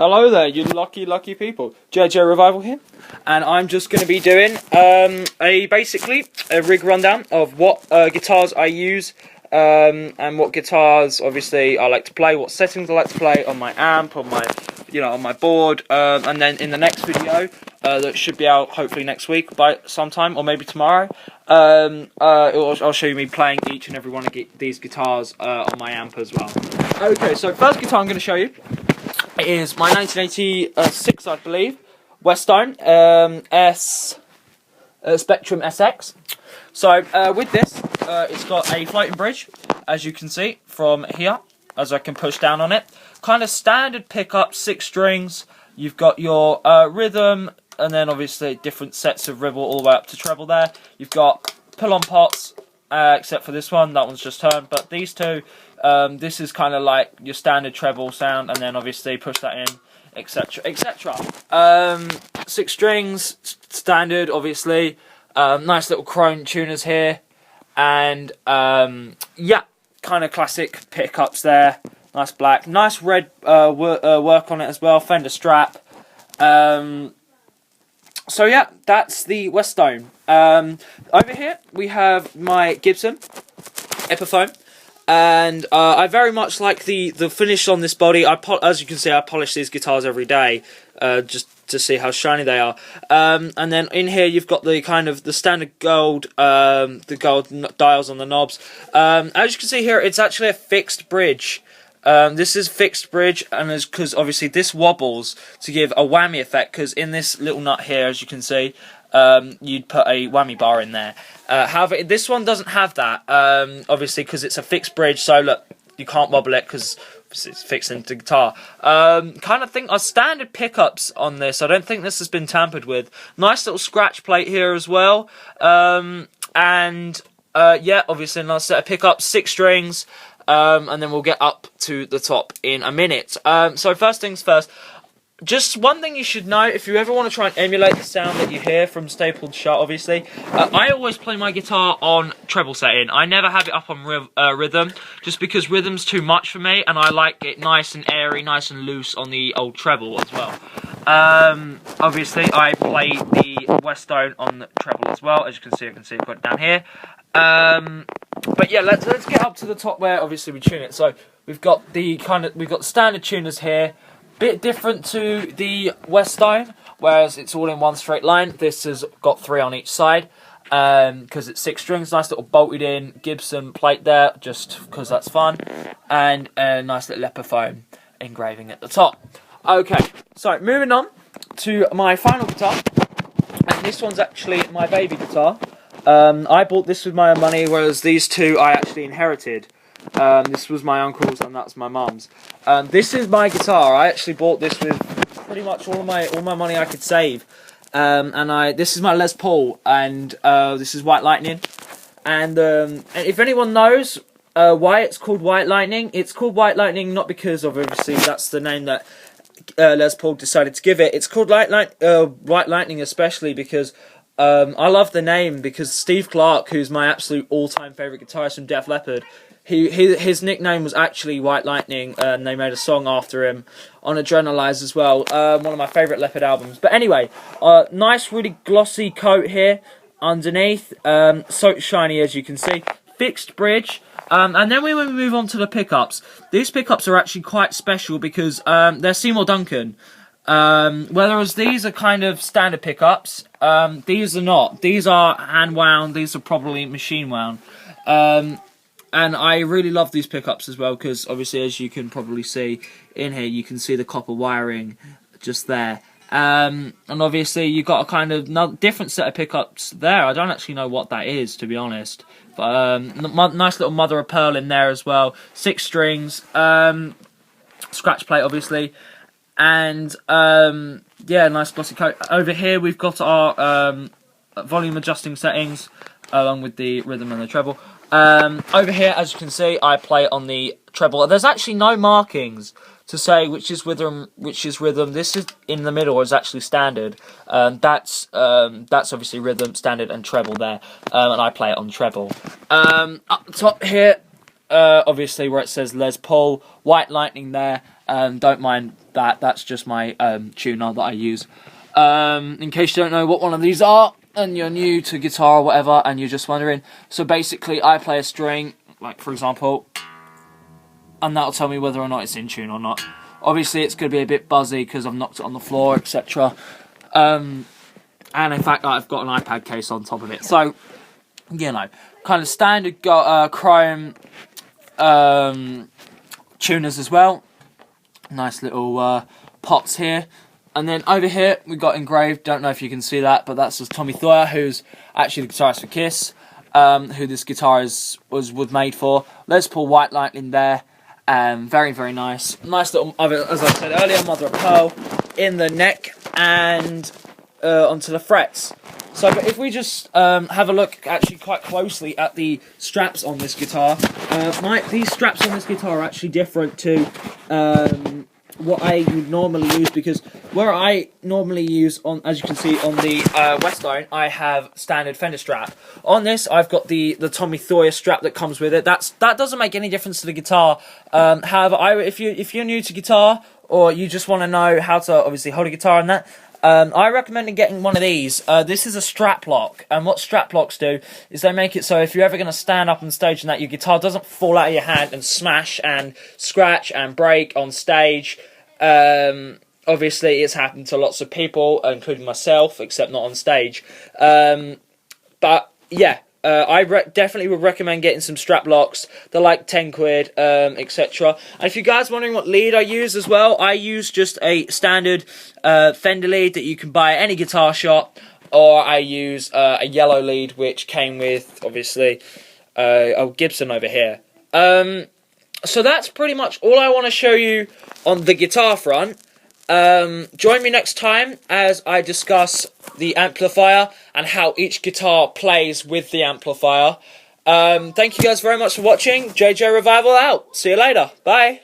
Hello there, you lucky people. JJ Revival here, and I'm just going to be doing basically a rig rundown of what guitars I use and what guitars obviously I like to play, what settings I like to play on my amp, on my on my board, and then in the next video that should be out hopefully next week by sometime or maybe tomorrow. I'll show you me playing each and every one of these guitars on my amp as well. Okay, so first guitar I'm going to show you is my 1986, I believe, Westone Spectrum SX. So with this, it's got a floating bridge, as you can see from here, as I can push down on it. Kind of standard pickup, 6 strings. You've got your rhythm, and then obviously different sets of ribble all the way up to treble there. You've got pull-on pots, except for this one, that one's just turned, but these two, this is kind of like your standard treble sound, and then obviously push that in, etc, etc. 6 strings, standard obviously, nice little chrome tuners here, and yeah, kind of classic pickups there, nice black, nice red work on it as well, Fender Strap. So yeah, that's the Westone. Over here we have my Gibson Epiphone, and I very much like the finish on this body. As you can see, I polish these guitars every day just to see how shiny they are. And then in here you've got the kind of the standard gold, the gold dials on the knobs. As you can see here, it's actually a fixed bridge. This is fixed bridge, and because obviously this wobbles to give a whammy effect, because in this little nut here, as you can see, you'd put a whammy bar in there. However, this one doesn't have that, obviously, because it's a fixed bridge, so look, you can't wobble it because it's fixed into the guitar. Kind of think are standard pickups on this. I don't think this has been tampered with. Nice little scratch plate here as well, and yeah, obviously a nice set of pickups, 6 strings. And then we'll get up to the top in a minute. So first things first, just one thing you should know, if you ever want to try and emulate the sound that you hear from stapled shut, obviously, I always play my guitar on treble setting. I never have it up on rhythm, just because rhythm's too much for me, and I like it nice and airy, nice and loose on the old treble as well. Obviously, I play the Westone on the treble as well. As you can see, I've got it down here. But yeah, let's get up to the top where obviously we tune it. So we've got standard tuners here, bit different to the Westone, whereas it's all in one straight line. This has got 3 on each side, because it's 6 strings. Nice little bolted in Gibson plate there, just because that's fun, and a nice little Epiphone engraving at the top. Okay, so moving on to my final guitar, and this one's actually my baby guitar. I bought this with my own money, whereas these two I actually inherited. This was my uncle's and that's my mum's. This is my guitar. I actually bought this with pretty much all my money I could save. This is my Les Paul, and this is White Lightning. And if anyone knows why it's called White Lightning, it's called White Lightning not because of, obviously that's the name that Les Paul decided to give it. It's called White Lightning especially because I love the name, because Steve Clark, who's my absolute all-time favourite guitarist from Def Leppard, his nickname was actually White Lightning, and they made a song after him on Adrenalize as well, one of my favourite Leppard albums. But anyway, nice really glossy coat here underneath, so shiny as you can see, fixed bridge. And then when we move on to the pickups, these pickups are actually quite special because they're Seymour Duncan. Whereas these are kind of standard pickups, these are not. These are hand wound, these are probably machine wound. And I really love these pickups as well, because obviously, as you can probably see in here, you can see the copper wiring just there. And obviously you've got a kind of different set of pickups there. I don't actually know what that is, to be honest. But nice little mother of pearl in there as well. 6 strings, scratch plate obviously. And yeah, nice glossy coat. Over here we've got our volume adjusting settings, along with the rhythm and the treble. Over here, as you can see, I play on the treble. There's actually no markings to say which is rhythm, which is rhythm. This is in the middle is actually standard. That's obviously rhythm, standard, and treble there. And I play it on treble. Up the top here, obviously where it says Les Paul, White Lightning there. Don't mind That's just my tuner that I use. In case you don't know what one of these are, and you're new to guitar or whatever, and you're just wondering, so basically I play a string, like for example, and that'll tell me whether or not it's in tune or not. Obviously it's going to be a bit buzzy because I've knocked it on the floor, etc. And in fact I've got an iPad case on top of it, so you know, kind of standard chrome tuners as well. Nice little pots here. And then over here we got engraved, don't know if you can see that, but that's just Tommy Thayer, who's actually the guitarist for Kiss, who this guitar was made for. Les Paul White Lightning there, very, very nice. Nice little, as I said earlier, mother of pearl in the neck and onto the frets. So but if we just have a look actually quite closely at the straps on this guitar, these straps on this guitar are actually different to what I would normally use, because where I normally use, on, as you can see on the Westone, I have standard Fender strap. On this, I've got the Tommy Thayer strap that comes with it. That doesn't make any difference to the guitar. However, if you're new to guitar, or you just want to know how to obviously hold a guitar and that, I recommend getting one of these. This is a strap lock, and what strap locks do is they make it so if you're ever going to stand up on stage and that, your guitar doesn't fall out of your hand and smash and scratch and break on stage. Obviously it's happened to lots of people, including myself, except not on stage. But yeah, I definitely would recommend getting some strap locks. They're like 10 quid, etc. And if you guys wondering what lead I use as well, I use just a standard Fender lead that you can buy at any guitar shop, or I use a yellow lead which came with, obviously, Gibson over here. So that's pretty much all I want to show you on the guitar front. Join me next time as I discuss the amplifier and how each guitar plays with the amplifier. Thank you guys very much for watching. JJ Revival out. See you later. Bye.